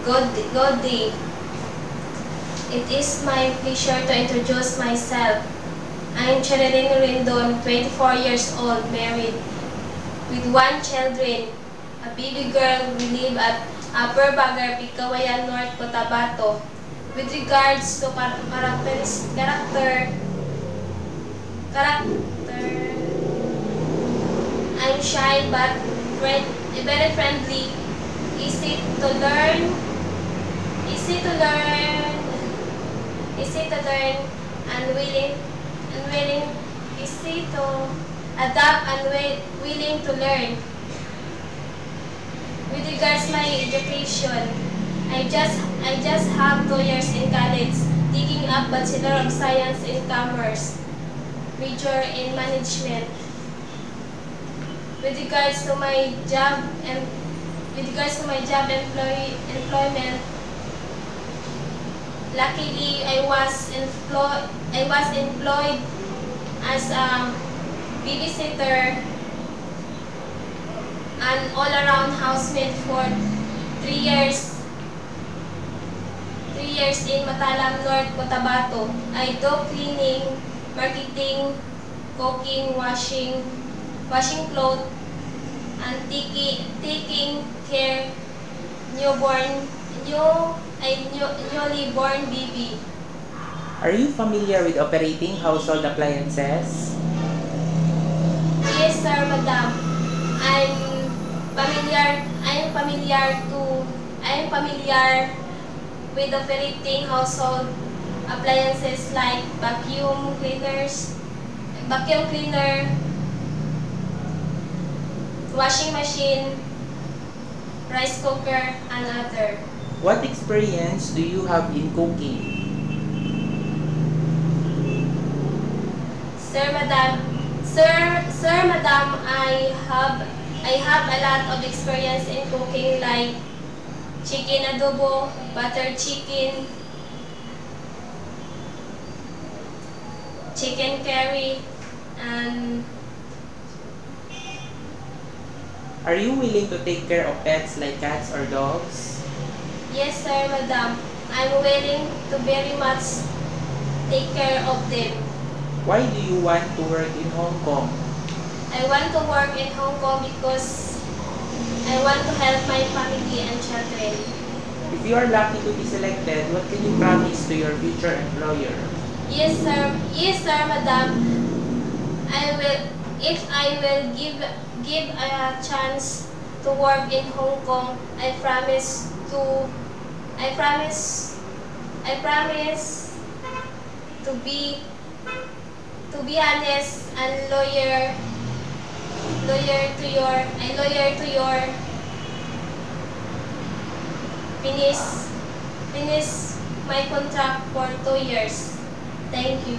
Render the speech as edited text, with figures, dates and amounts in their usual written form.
Good day. It is my pleasure to introduce myself. I am Cherilyn Rindon, 24 years old, married, with 1 children, a baby girl. We live at Upper Bagar, Pikawayan North, Cotabato. With regards to character, I'm shy but very friendly, easy to learn, and willing, easy to adapt and willing to learn. With regards to my education, I just have 2 years in college, taking up Bachelor of Science in Commerce, major in Management. With regards to my job employment, luckily I was employed as a babysitter and all-around housemaid for 3 years. 3 years in Matalam North, Cotabato. I do cleaning, marketing, cooking, washing clothes, and taking care newly born baby. Are you familiar with operating household appliances? Yes, sir, madam. I'm familiar with operating household appliances like vacuum cleaner, washing machine, rice cooker, and other. What experience do you have in cooking? Sir, madam, I have a lot of experience in cooking like chicken adobo, butter chicken, chicken curry, and Are you willing to take care of pets like cats or dogs? yes, sir, madam. I'm willing to very much take care of them. Why do you want to work in Hong Kong? I want to work in Hong Kong because I want to help my family and children. If you are lucky to be selected, what can you promise to your future employer? Yes, sir. Yes, sir, madam. If I will give a chance to work in Hong Kong, I promise to be honest and loyal to your finish my contract for 2 years. Thank you.